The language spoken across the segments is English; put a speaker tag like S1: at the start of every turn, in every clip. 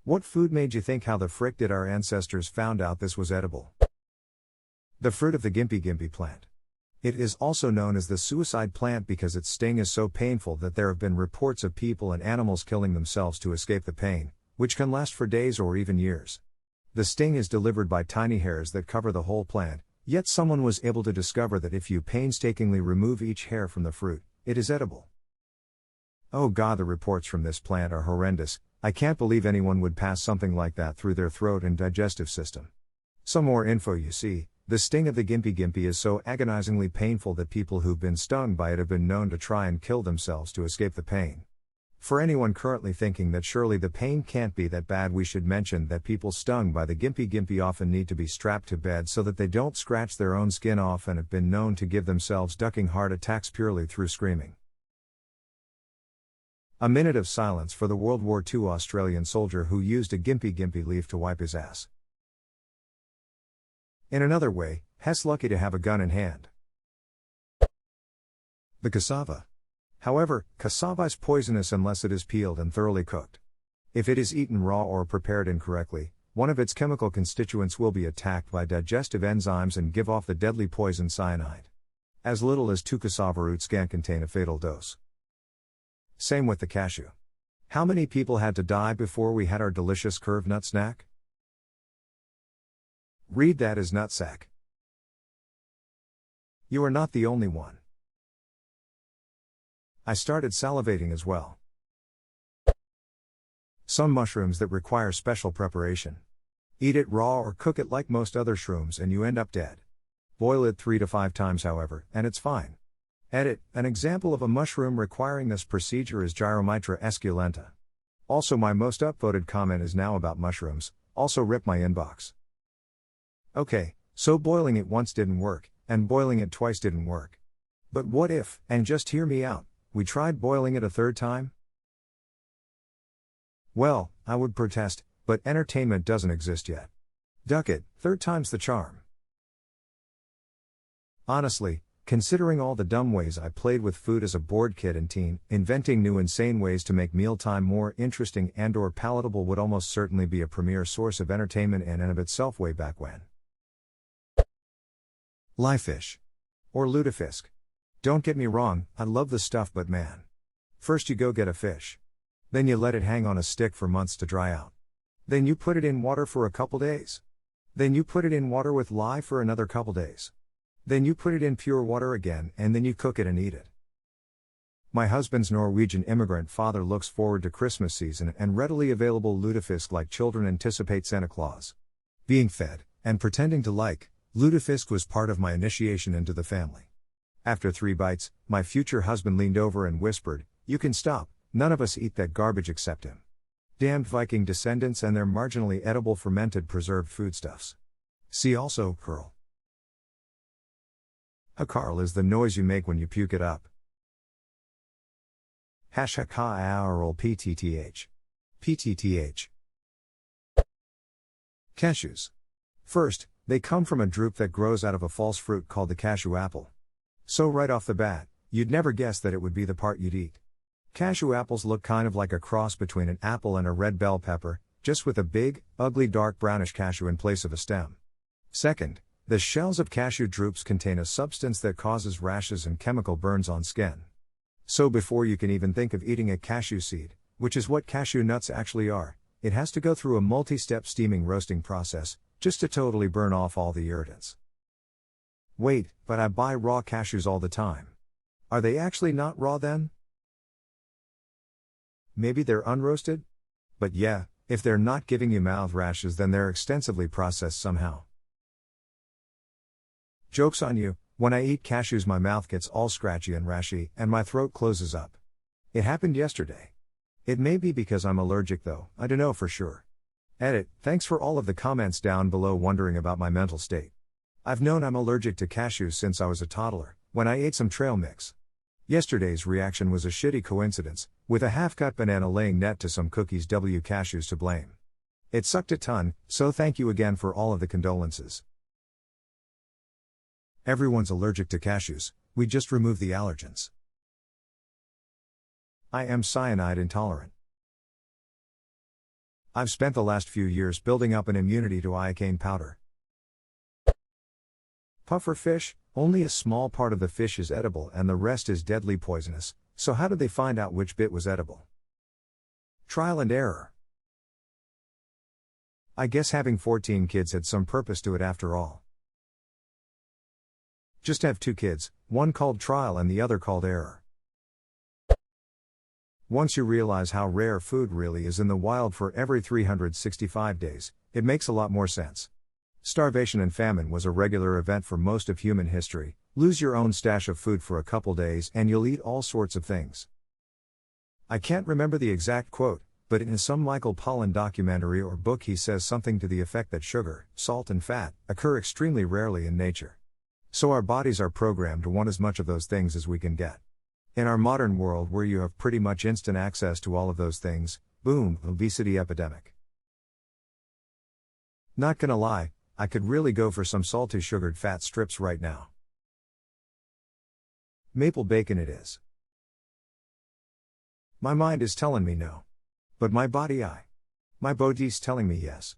S1: What food made you think how the frick did our ancestors found out this was edible? The fruit of the Gimpy plant. It is also known as the suicide plant because its sting is so painful that there have been reports of people and animals killing themselves to escape the pain, which can last for days or even years. The sting is delivered by tiny hairs that cover the whole plant, yet someone was able to discover that if you painstakingly remove each hair from the fruit, it is edible. Oh god, the reports from this plant are horrendous. I can't believe anyone would pass something like that through their throat and digestive system. Some more info. You see, the sting of the Gimpy is so agonizingly painful that people who've been stung by it have been known to try and kill themselves to escape the pain. For anyone currently thinking that surely the pain can't be that bad, we should mention that people stung by the Gimpy often need to be strapped to bed so that they don't scratch their own skin off and have been known to give themselves ducking heart attacks purely through screaming. A minute of silence for the World War II Australian soldier who used a Gimpy leaf to wipe his ass. In another way, Hess lucky to have a gun in hand. The cassava. However, cassava is poisonous unless it is peeled and thoroughly cooked. If it is eaten raw or prepared incorrectly, one of its chemical constituents will be attacked by digestive enzymes and give off the deadly poison cyanide. As little as 2 cassava roots can contain a fatal dose. Same with the cashew. How many people had to die before we had our delicious curved nut snack? Read that as nutsack. You are not the only one. I started salivating as well. Some mushrooms that require special preparation. Eat it raw or cook it like most other shrooms and you end up dead. Boil it 3 to 5 times however, and it's fine. Edit, an example of a mushroom requiring this procedure is Gyromitra esculenta. Also my most upvoted comment is now about mushrooms, also rip my inbox. Okay, so boiling it once didn't work, and boiling it twice didn't work. But what if, and just hear me out, we tried boiling it a 3rd time? Well, I would protest, but entertainment doesn't exist yet. Duck it, 3rd time's the charm. Honestly, considering all the dumb ways I played with food as a bored kid and teen, inventing new insane ways to make mealtime more interesting and/or palatable would almost certainly be a premier source of entertainment in and of itself way back when. Live fish. Or lutefisk. Don't get me wrong, I love the stuff, but man. First you go get a fish. Then you let it hang on a stick for months to dry out. Then you put it in water for a couple days. Then you put it in water with lye for another couple days. Then you put it in pure water again, and then you cook it and eat it. My husband's Norwegian immigrant father looks forward to Christmas season and readily available lutefisk like children anticipate Santa Claus. Being fed, and pretending to like, lutefisk was part of my initiation into the family. After 3 bites, my future husband leaned over and whispered, "You can stop, none of us eat that garbage except him." Damned Viking descendants and their marginally edible fermented preserved foodstuffs. See also, curl. A carl is the noise you make when you puke it up. #HARL PTTH. PTTH. Cashews. First, they come from a drupe that grows out of a false fruit called the cashew apple. So right off the bat, you'd never guess that it would be the part you'd eat. Cashew apples look kind of like a cross between an apple and a red bell pepper, just with a big, ugly dark brownish cashew in place of a stem. Second, the shells of cashew drupes contain a substance that causes rashes and chemical burns on skin. So before you can even think of eating a cashew seed, which is what cashew nuts actually are, it has to go through a multi-step steaming roasting process, just to totally burn off all the irritants. Wait, but I buy raw cashews all the time. Are they actually not raw then? Maybe they're unroasted? But yeah, if they're not giving you mouth rashes then they're extensively processed somehow. Joke's on you, when I eat cashews my mouth gets all scratchy and rashy, and my throat closes up. It happened yesterday. It may be because I'm allergic though, I don't know for sure. Edit, thanks for all of the comments down below wondering about my mental state. I've known I'm allergic to cashews since I was a toddler, when I ate some trail mix. Yesterday's reaction was a shitty coincidence, with a half-cut banana laying net to some cookies. Cashews to blame. It sucked a ton, so thank you again for all of the condolences. Everyone's allergic to cashews, we just remove the allergens. I am cyanide intolerant. I've spent the last few years building up an immunity to iocane powder. Puffer fish, only a small part of the fish is edible and the rest is deadly poisonous, so how did they find out which bit was edible? Trial and error. I guess having 14 kids had some purpose to it after all. Just have 2 kids, one called trial and the other called error. Once you realize how rare food really is in the wild for every 365 days, it makes a lot more sense. Starvation and famine was a regular event for most of human history. Lose your own stash of food for a couple days and you'll eat all sorts of things. I can't remember the exact quote, but in some Michael Pollan documentary or book he says something to the effect that sugar, salt and fat occur extremely rarely in nature. So our bodies are programmed to want as much of those things as we can get. In our modern world where you have pretty much instant access to all of those things, boom, obesity epidemic. Not gonna lie, I could really go for some salty sugared fat strips right now. Maple bacon it is. My mind is telling me no. But my body's telling me yes.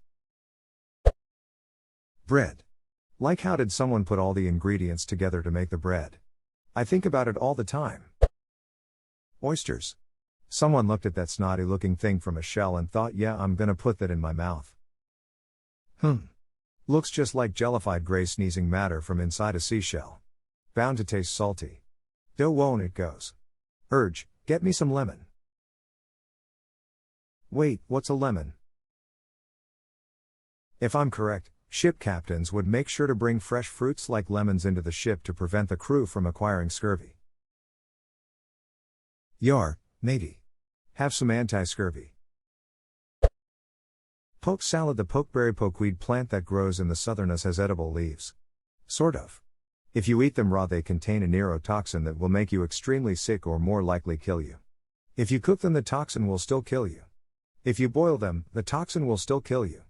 S1: Bread. Like how did someone put all the ingredients together to make the bread? I think about it all the time. Oysters. Someone looked at that snotty looking thing from a shell and thought, yeah, I'm gonna put that in my mouth. Looks just like jellified gray sneezing matter from inside a seashell. Bound to taste salty. Dough won't it goes. Urge, get me some lemon. Wait, what's a lemon? If I'm correct, ship captains would make sure to bring fresh fruits like lemons into the ship to prevent the crew from acquiring scurvy. Yar, matey. Have some anti-scurvy. Poke salad. The pokeberry pokeweed plant that grows in the southern US has edible leaves. Sort of. If you eat them raw they contain a neurotoxin that will make you extremely sick or more likely kill you. If you cook them the toxin will still kill you. If you boil them, the toxin will still kill you.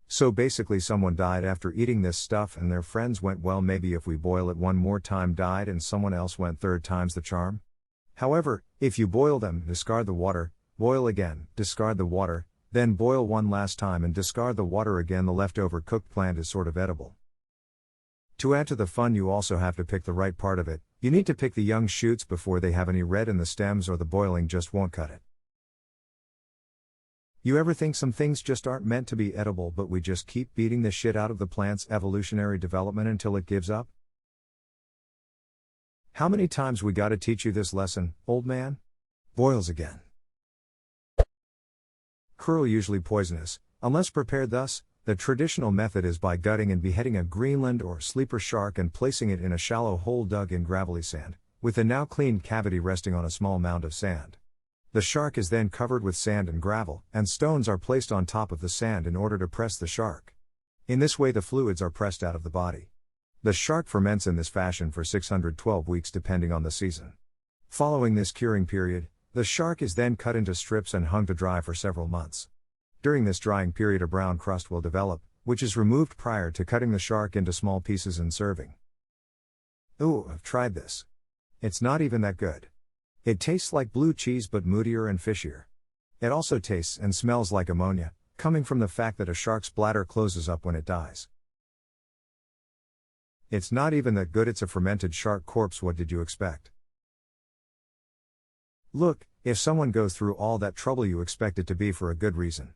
S1: So basically someone died after eating this stuff and their friends went, well, maybe if we boil it one more time died, and someone else went, 3rd time's the charm. However, if you boil them, discard the water, boil again, discard the water, then boil one last time and discard the water again, the leftover cooked plant is sort of edible. To add to the fun you also have to pick the right part of it. You need to pick the young shoots before they have any red in the stems or the boiling just won't cut it. You ever think some things just aren't meant to be edible but we just keep beating the shit out of the plant's evolutionary development until it gives up? How many times we gotta teach you this lesson, old man? Boils again. Curl usually poisonous, unless prepared thus. The traditional method is by gutting and beheading a Greenland or sleeper shark and placing it in a shallow hole dug in gravelly sand, with the now cleaned cavity resting on a small mound of sand. The shark is then covered with sand and gravel, and stones are placed on top of the sand in order to press the shark. In this way the fluids are pressed out of the body. The shark ferments in this fashion for 612 weeks depending on the season. Following this curing period, the shark is then cut into strips and hung to dry for several months. During this drying period a brown crust will develop, which is removed prior to cutting the shark into small pieces and serving. Ooh, I've tried this. It's not even that good. It tastes like blue cheese but moodier and fishier. It also tastes and smells like ammonia, coming from the fact that a shark's bladder closes up when it dies. It's not even that good, it's a fermented shark corpse. What did you expect? Look, if someone goes through all that trouble you expect it to be for a good reason.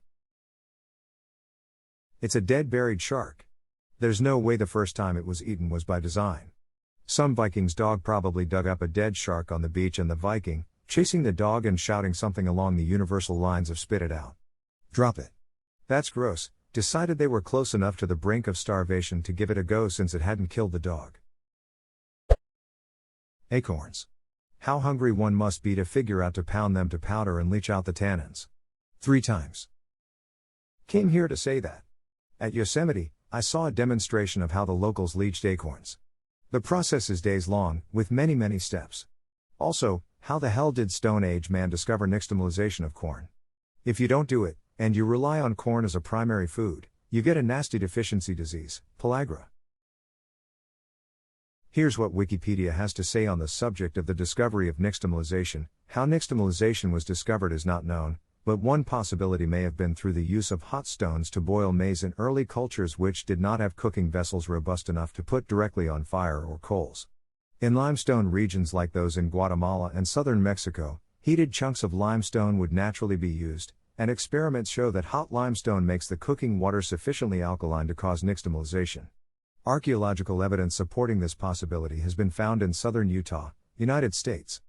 S1: It's a dead buried shark. There's no way the first time it was eaten was by design. Some Viking's dog probably dug up a dead shark on the beach and the Viking, chasing the dog and shouting something along the universal lines of "spit it out. Drop it. That's gross," decided they were close enough to the brink of starvation to give it a go since it hadn't killed the dog. Acorns. How hungry one must be to figure out to pound them to powder and leach out the tannins. 3 times. Came here to say that. At Yosemite, I saw a demonstration of how the locals leached acorns. The process is days long, with many steps. Also, how the hell did Stone Age man discover nixtamalization of corn? If you don't do it, and you rely on corn as a primary food, you get a nasty deficiency disease, pellagra. Here's what Wikipedia has to say on the subject of the discovery of nixtamalization. How nixtamalization was discovered is not known, but one possibility may have been through the use of hot stones to boil maize in early cultures which did not have cooking vessels robust enough to put directly on fire or coals. In limestone regions like those in Guatemala and southern Mexico, heated chunks of limestone would naturally be used, and experiments show that hot limestone makes the cooking water sufficiently alkaline to cause nixtamalization. Archaeological evidence supporting this possibility has been found in southern Utah, United States.